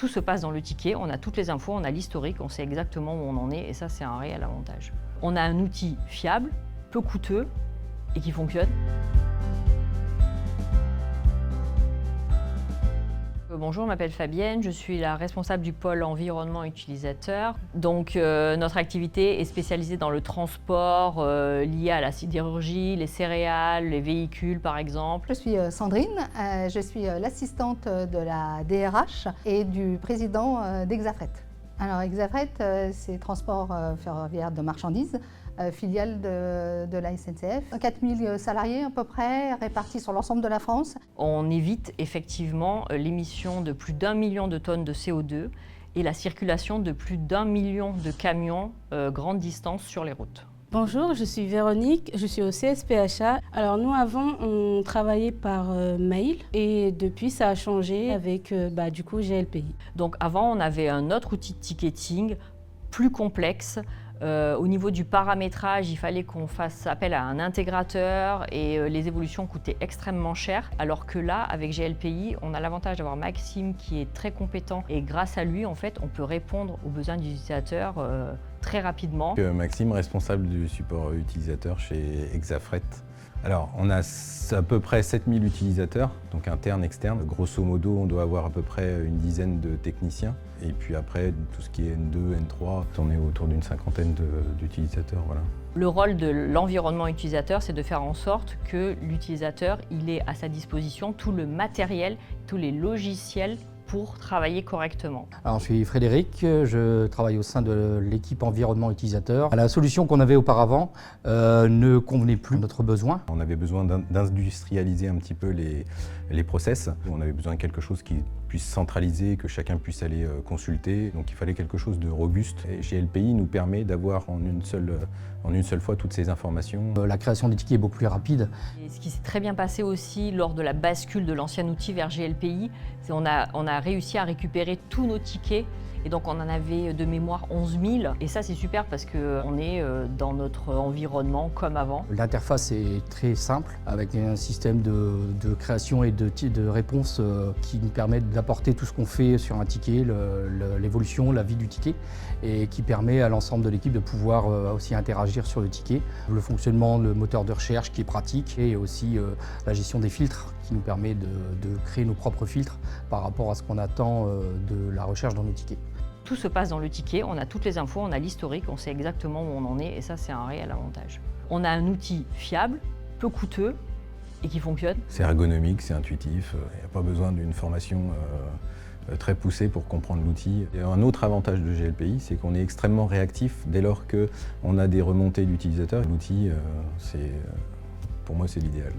Tout se passe dans le ticket, on a toutes les infos, on a l'historique, on sait exactement où on en est et ça c'est un réel avantage. On a un outil fiable, peu coûteux et qui fonctionne. Bonjour, je m'appelle Fabienne, je suis la responsable du pôle environnement utilisateur. Donc notre activité est spécialisée dans le transport lié à la sidérurgie, les céréales, les véhicules par exemple. Je suis Sandrine, je suis l'assistante de la DRH et du président d'Exafret. Alors Exafret, c'est transport ferroviaire de marchandises, filiale de la SNCF. 4000 salariés à peu près, répartis sur l'ensemble de la France. On évite effectivement l'émission de plus d'1 million de tonnes de CO2 et la circulation de plus d'1 million de camions grande distance sur les routes. Bonjour, je suis Véronique, je suis au CSPHA. Alors nous avant on travaillait par mail et depuis ça a changé avec du coup GLPI. Donc avant on avait un autre outil de ticketing plus complexe. Au niveau du paramétrage, il fallait qu'on fasse appel à un intégrateur et les évolutions coûtaient extrêmement cher. Alors que là, avec GLPI, on a l'avantage d'avoir Maxime qui est très compétent et grâce à lui, en fait, on peut répondre aux besoins des utilisateurs très rapidement. Maxime, responsable du support utilisateur chez Exafret. Alors, on a à peu près 7000 utilisateurs, donc internes, externes. Grosso modo, on doit avoir à peu près une dizaine de techniciens. Et puis après, tout ce qui est N2, N3, on est autour d'une cinquantaine d'utilisateurs. Voilà. Le rôle de l'environnement utilisateur, c'est de faire en sorte que l'utilisateur ait à sa disposition tout le matériel, tous les logiciels pour travailler correctement. Alors, je suis Frédéric, je travaille au sein de l'équipe environnement utilisateur. La solution qu'on avait auparavant ne convenait plus à notre besoin. On avait besoin d'industrialiser un petit peu les process. On avait besoin de quelque chose qui puisse centraliser, que chacun puisse aller consulter. Donc il fallait quelque chose de robuste. Et GLPI nous permet d'avoir en une seule fois toutes ces informations. La création des tickets est beaucoup plus rapide. Et ce qui s'est très bien passé aussi lors de la bascule de l'ancien outil vers GLPI, c'est qu'on a réussi à récupérer tous nos tickets. Et donc on en avait de mémoire 11 000. Et ça c'est super parce qu'on est dans notre environnement comme avant. L'interface est très simple avec un système de création et de réponse qui nous permettent d'apporter tout ce qu'on fait sur un ticket, l'évolution, la vie du ticket et qui permet à l'ensemble de l'équipe de pouvoir aussi interagir sur le ticket. Le fonctionnement, le moteur de recherche qui est pratique et aussi la gestion des filtres qui nous permet de créer nos propres filtres par rapport à ce qu'on attend de la recherche dans nos tickets. Tout se passe dans le ticket, on a toutes les infos, on a l'historique, on sait exactement où on en est et ça c'est un réel avantage. On a un outil fiable, peu coûteux et qui fonctionne. C'est ergonomique, c'est intuitif, il n'y a pas besoin d'une formation très poussée pour comprendre l'outil. Et un autre avantage de GLPI, c'est qu'on est extrêmement réactif dès lors qu'on a des remontées d'utilisateurs. L'outil, pour moi, c'est l'idéal.